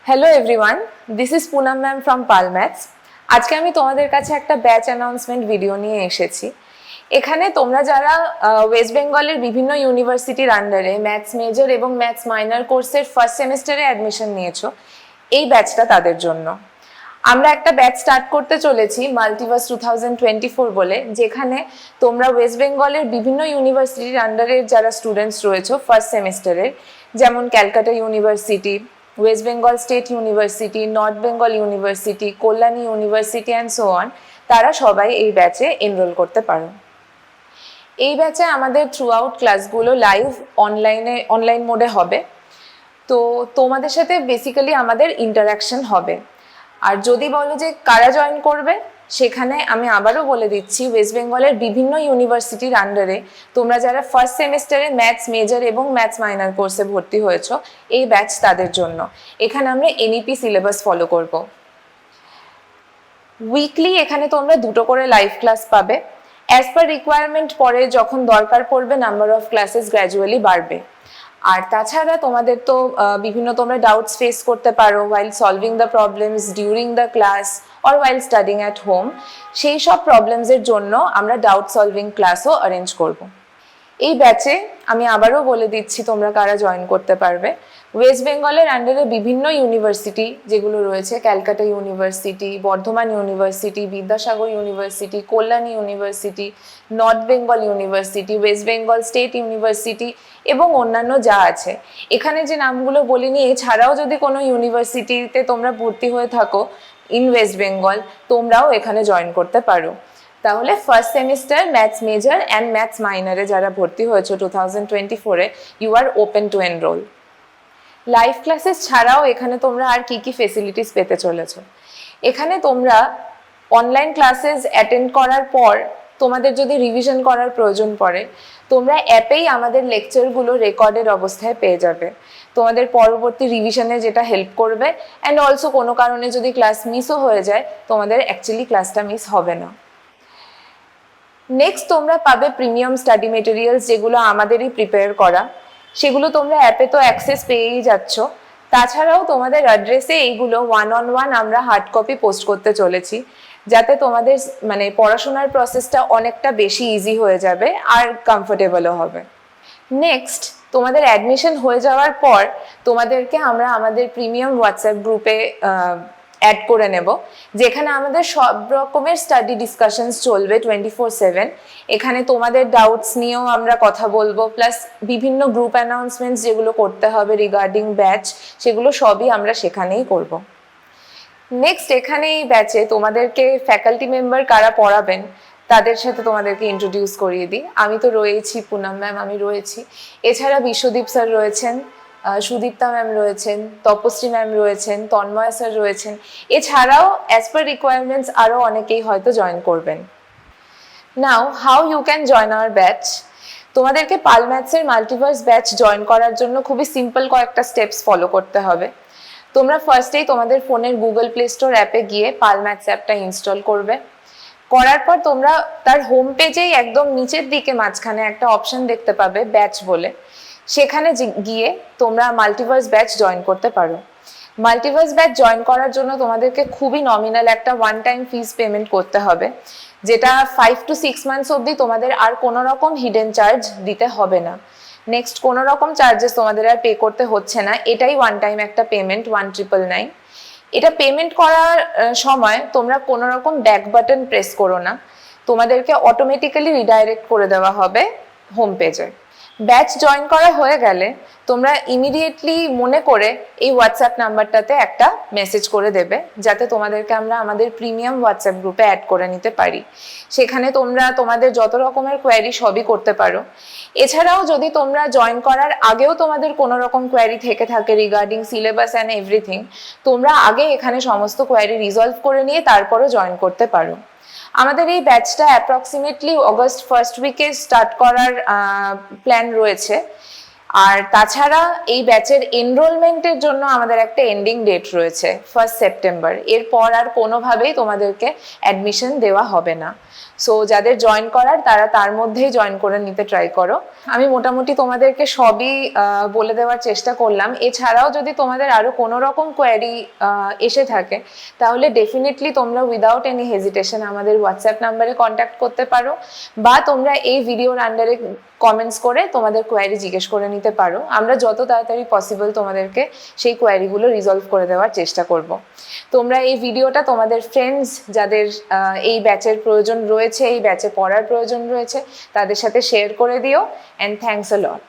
Hello everyone, this is Poonam ma'am from PALMATHS. আজকে আমি তোমাদের কাছে একটা ব্যাচ অ্যানাউন্সমেন্ট ভিডিও নিয়ে এসেছি। এখানে তোমরা যারা ওয়েস্ট বেঙ্গলের বিভিন্ন ইউনিভার্সিটির আন্ডারে ম্যাথস মেজর এবং ম্যাথস মাইনর কোর্সের ফার্স্ট সেমিস্টারে অ্যাডমিশন নিয়েছো, এই ব্যাচটা তাদের জন্য। আমরা একটা ব্যাচ স্টার্ট করতে চলেছি মাল্টিভার্স 2024 বলে, যেখানে তোমরা ওয়েস্ট বেঙ্গলের বিভিন্ন ইউনিভার্সিটির আন্ডারের যারা স্টুডেন্টস রয়েছো ফার্স্ট সেমিস্টারের, যেমন Calcutta university, West Bengal state university, north Bengal university, Kalyani university and so on, তারা সবাই এই ব্যাচে এনরোল করতে পারো। এই ব্যাচে আমাদের থ্রু আউট ক্লাসগুলো লাইভ অনলাইন মোডে হবে। তো তোমাদের সাথে বেসিক্যালি আমাদের ইন্টারাকশন হবে। আর যদি বলো যে কারা জয়েন করবে, সেখানে আমি আবারও বলে দিচ্ছি, ওয়েস্ট বেঙ্গলের বিভিন্ন ইউনিভার্সিটির আন্ডারে তোমরা যারা ফার্স্ট সেমিস্টারে ম্যাথস মেজর এবং ম্যাথস মাইনর কোর্সে ভর্তি হয়েছো, এই ব্যাচ তাদের জন্য। এখানে আমরা এনইপি সিলেবাস ফলো করব। উইকলি এখানে তোমরা 2টো করে লাইভ ক্লাস পাবে। অ্যাজ পার রিকোয়ারমেন্ট পরে যখন দরকার পড়বে নাম্বার অফ ক্লাসেস গ্র্যাজুয়ালি বাড়বে। আর তাছাড়া তোমাদের তো বিভিন্ন তোমরা ডাউটস ফেস করতে পারো while solving the problems during the class or while studying at home. সেই সব প্রবলেমসের জন্য আমরা ডাউট সলভিং ক্লাসও অ্যারেঞ্জ করব। এই ব্যাচে আমি আবারও বলে দিচ্ছি তোমরা কারা জয়েন করতে পারবে। ওয়েস্ট বেঙ্গলের আন্ডারে বিভিন্ন ইউনিভার্সিটি যেগুলো রয়েছে, Calcutta university, Bardhaman university, Vidyasagar university, Kalyani university, north Bengal university, West Bengal state university এবং অন্যান্য যা আছে। এখানে যে নামগুলো বলিনি, এছাড়াও যদি কোনো ইউনিভার্সিটিতে তোমরা ভর্তি হয়ে থাকো ইন ওয়েস্ট বেঙ্গল, তোমরাও এখানে জয়েন করতে পারো। তাহলে first semester maths major and maths মাইনরে যারা ভর্তি হয়েছে 2024-এ, you are open to enrol. Live classes ছাড়াও এখানে তোমরা আর কি কি ফেসিলিটিস পেতে চলেছো। এখানে তোমরা অনলাইন ক্লাসেস অ্যাটেন্ড করার পর তোমাদের যদি রিভিশন করার প্রয়োজন পড়ে, তোমরা অ্যাপেই আমাদের লেকচারগুলো রেকর্ডেড অবস্থায় পেয়ে যাবে। তোমাদের পরবর্তী রিভিশনে যেটা হেল্প করবে, অ্যান্ড অলসো কোনো কারণে যদি ক্লাস মিসও হয়ে যায়, তোমাদের অ্যাকচুয়ালি ক্লাসটা মিস হবে না। নেক্সট তোমরা পাবে প্রিমিয়াম স্টাডি মেটেরিয়ালস, যেগুলো আমাদেরই প্রিপেয়ার করা। সেগুলো তোমরা অ্যাপে তো অ্যাক্সেস পেয়েই যাচ্ছ। তাছাড়াও তোমাদের অ্যাড্রেসে এইগুলো 1-on-1 আমরা হার্ড কপি পোস্ট করতে চলেছি, যাতে তোমাদের মানে পড়াশোনার প্রসেসটা অনেকটা বেশি ইজি হয়ে যাবে আর কমফোর্টেবলও হবে। নেক্সট তোমাদের অ্যাডমিশন হয়ে যাওয়ার পর তোমাদেরকে আমরা আমাদের প্রিমিয়াম হোয়াটসঅ্যাপ গ্রুপে অ্যাড করে নেব, যেখানে আমাদের সব রকমের স্টাডি ডিসকাশনস চলবে 24/7। এখানে তোমাদের ডাউটস নিয়েও আমরা কথা বলবো, প্লাস বিভিন্ন গ্রুপ অ্যানাউন্সমেন্টস যেগুলো করতে হবে রিগার্ডিং ব্যাচ, সেগুলো সবই আমরা সেখানেই করব। নেক্সট এখানে এই ব্যাচে তোমাদেরকে ফ্যাকাল্টি মেম্বার কারা পড়াবেন তাদের সাথে তোমাদেরকে ইন্ট্রোডিউস করিয়ে দিই। আমি তো রয়েছি, পুনম ম্যাম আমি রয়েছি, এছাড়া বিশ্বদীপ স্যার রয়েছেন, সুদীপ্তা ম্যাম রয়েছেন, তপশ্রী ম্যাম রয়েছেন, তন্ময় স্যার রয়েছেন। এছাড়াও অ্যাজ পার রিকোয়ারমেন্টস আরও অনেকেই হয়তো জয়েন করবেন। Now how you can join our batch. তোমাদেরকে পালম্যাথসের মাল্টিভার্স ব্যাচ জয়েন করার জন্য খুবই সিম্পল কয়েকটা স্টেপস ফলো করতে হবে। তোমরা ফার্স্টেই তোমাদের ফোনের গুগল প্লে স্টোর অ্যাপে গিয়ে পালম্যাথস অ্যাপটা ইনস্টল করবে। করার পর তোমরা তার হোম পেজেই একদম নিচের দিকে মাঝখানে একটা অপশন দেখতে পাবে ব্যাচ বলে, সেখানে গিয়ে তোমরা মাল্টিভার্স ব্যাচ জয়েন করতে পারো। মাল্টিভার্স ব্যাচ জয়েন করার জন্য তোমাদেরকে খুবই নমিনাল একটা ওয়ান টাইম ফিস পেমেন্ট করতে হবে, যেটা 5 to 6 মান্থস অবধি তোমাদের আর কোনো রকম হিডেন চার্জ দিতে হবে না। নেক্সট কোনো রকম চার্জেস তোমাদের আর পে করতে হচ্ছে না, এটাই ওয়ান টাইম একটা পেমেন্ট 1999। এটা পেমেন্ট করার সময় তোমরা কোনো রকম ব্যাক বাটন প্রেস করো না, তোমাদেরকে অটোমেটিক্যালি রিডাইরেক্ট করে দেওয়া হবে হোম পেজে। ব্যাচ জয়েন করা হয়ে গেলে তোমরা ইমিডিয়েটলি মনে করে এই হোয়াটসঅ্যাপ নাম্বারটাতে একটা মেসেজ করে দেবে, যাতে তোমাদেরকে আমরা আমাদের প্রিমিয়াম হোয়াটসঅ্যাপ গ্রুপে অ্যাড করে নিতে পারি। সেখানে তোমরা তোমাদের যত রকমের কোয়ারি সবই করতে পারো। এছাড়াও যদি তোমরা জয়েন করার আগেও তোমাদের কোনো রকম কোয়ারি থেকে থাকে রিগার্ডিং সিলেবাস অ্যান্ড এভরিথিং, তোমরা আগে এখানে সমস্ত কোয়ারি রিজলভ করে নিয়ে তারপরও জয়েন করতে পারো। আমাদের এই ব্যাচটা অ্যাপ্রক্সিমেটলি অগস্ট ফার্স্ট উইকে স্টার্ট করার প্ল্যান রয়েছে। আর তাছাড়া এই ব্যাচের এনরোলমেন্টের জন্য আমাদের একটা এন্ডিং ডেট রয়েছে 1 সেপ্টেম্বর। এরপর আর কোনোভাবেই তোমাদেরকে অ্যাডমিশন দেওয়া হবে না। সো যাদের জয়েন করার তারা তার মধ্যেই জয়েন করে নিতে ট্রাই করো। আমি মোটামুটি তোমাদেরকে সবই বলে দেওয়ার চেষ্টা করলাম। এছাড়াও যদি তোমাদের আরো কোনো রকম কোয়ারি এসে থাকে তাহলে ডেফিনেটলি তোমরা উইদাউট এনি হেজিটেশন আমাদের হোয়াটসঅ্যাপ নাম্বারে কন্ট্যাক্ট করতে পারো, বা তোমরা এই ভিডিওর আন্ডারে কমেন্টস করে তোমাদের কোয়ারি জিজ্ঞেস করে নিতে পারো। আমরা যত তাড়াতাড়ি পসিবল তোমাদেরকে সেই কোয়ারিগুলো রিজলভ করে দেওয়ার চেষ্টা করব। তোমরা এই ভিডিওটা তোমাদের ফ্রেন্ডস যাদের এই ব্যাচের প্রয়োজন রয়েছে, এই ব্যাচে পড়ার প্রয়োজন রয়েছে, তাদের সাথে শেয়ার করে দিও। And thanks a lot.